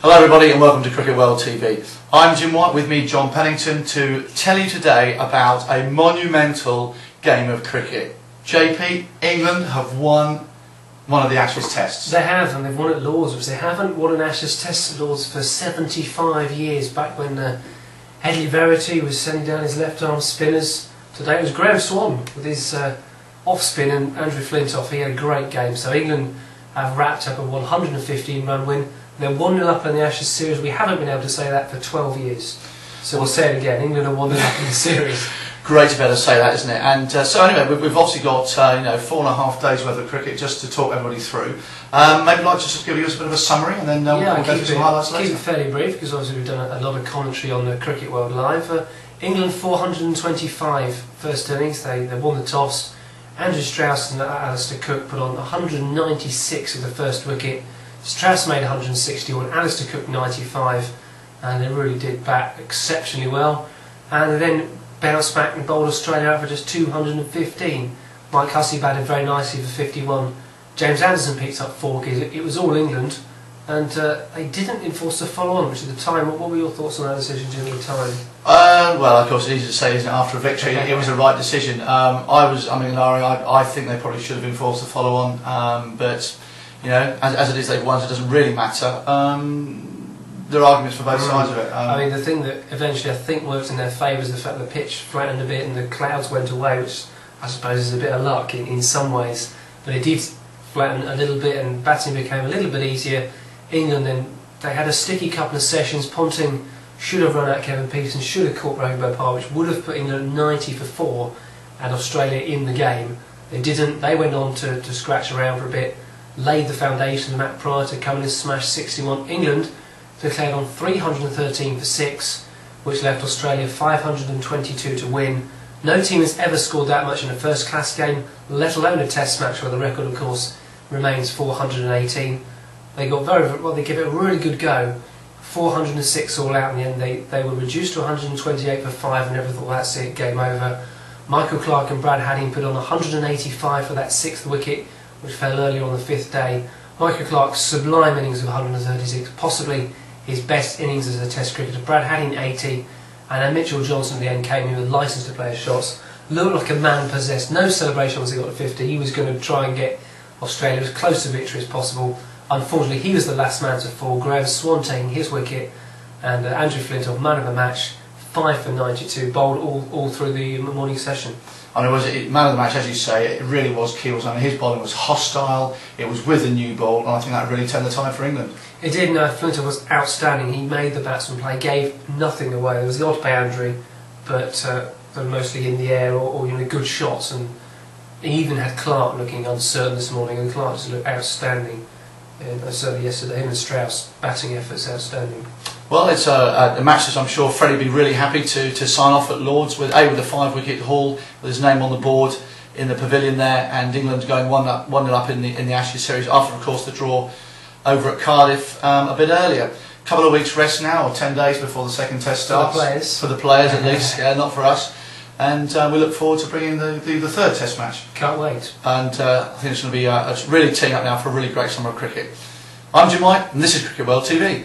Hello everybody and welcome to Cricket World TV. I'm Jim White, with me John Pennington, to tell you today about a monumental game of cricket. JP, England have won one of the Ashes tests. They have, and they've won at Lords, which they haven't won an Ashes test at Lords for 75 years, back when Headley Verity was sending down his left arm spinners. Today it was Graham Swan with his off spin, and Andrew Flintoff. He had a great game. So England have wrapped up a 115 run win. They're 1-0 up in the Ashes series. We haven't been able to say that for 12 years. So we'll say it again, England are 1-0 up in the series. Great to be able to say that, isn't it? And so anyway, we've obviously got 4.5 days worth of cricket just to talk everybody through. Maybe like to just give you a bit of a summary, and then we'll go through some highlights later. Keep it fairly brief, because obviously we've done a lot of commentary on the Cricket World Live. England 425 first innings. They won the toss. Andrew Strauss and Alistair Cook put on 196 of the first wicket. Strauss made 161, Alistair Cook 95, and they really did bat exceptionally well. And they then bounced back and bowled Australia out for just 215. Mike Hussey batted very nicely for 51. James Anderson picked up 4 wickets. It was all England, and they didn't enforce the follow-on, which at the time, what were your thoughts on that decision during the time? Well, of course, it's easy to say, isn't it? After a victory, it was a right decision. I think they probably should have enforced the follow-on, but you know, as it is, they've won, so it doesn't really matter. There are arguments for both sides of it. I mean, the thing that eventually I think worked in their favour is the fact that the pitch flattened a bit and the clouds went away, which I suppose is a bit of luck in some ways. But it did flatten a little bit, and batting became a little bit easier. England then, they had a sticky couple of sessions. Ponting should have run out Kevin Peterson, should have caught Rohit Bopal, which would have put England 90 for 4 and Australia in the game. They didn't. They went on to scratch around for a bit, laid the foundation. Matt Pryor to come in and smash 61. England declared on 313 for 6, which left Australia 522 to win. No team has ever scored that much in a first-class game, let alone a Test match, where the record, of course, remains 418. They got they gave it a really good go. 406 all out in the end. They were reduced to 128 for 5, and never thought, that's it, game over. Michael Clarke and Brad Hadding put on 185 for that 6th wicket, which fell earlier on the 5th day. Michael Clarke's sublime innings of 136, possibly his best innings as a Test cricketer. Brad Hadding 80, and then Mitchell Johnson at the end came in with licence to play his shots. Looked like a man possessed. No celebration once he got to 50. He was going to try and get Australia as close to victory as possible. Unfortunately, he was the last man to fall. Graham Swan taking his wicket, and Andrew Flintoff, man of the match, 5 for 92, bowled all through the morning session. I mean, man of the match, as you say, it really was Keels. I mean, his bowling was hostile, it was with a new ball, and I think that really turned the tide for England. It did. Flintoff was outstanding. He made the batsman play, gave nothing away. There was the odd boundary, but they were mostly in the air or good shots, and he even had Clarke looking uncertain this morning, and Clarke just looked outstanding. Certainly yesterday, him and Strauss batting efforts outstanding. Well, it's a match that I'm sure Freddie will be really happy to sign off at Lords with a 5-wicket haul with his name on the board in the pavilion there, and England going 1-0 up in the Ashes series after, of course, the draw over at Cardiff a bit earlier. A couple of weeks rest now, or 10 days before the second test starts. For the players at least, yeah, not for us. And we look forward to bringing the 3rd Test match. Can't wait. And I think it's going to be really teeing up now for a really great summer of cricket. I'm Jim White, and this is Cricket World TV.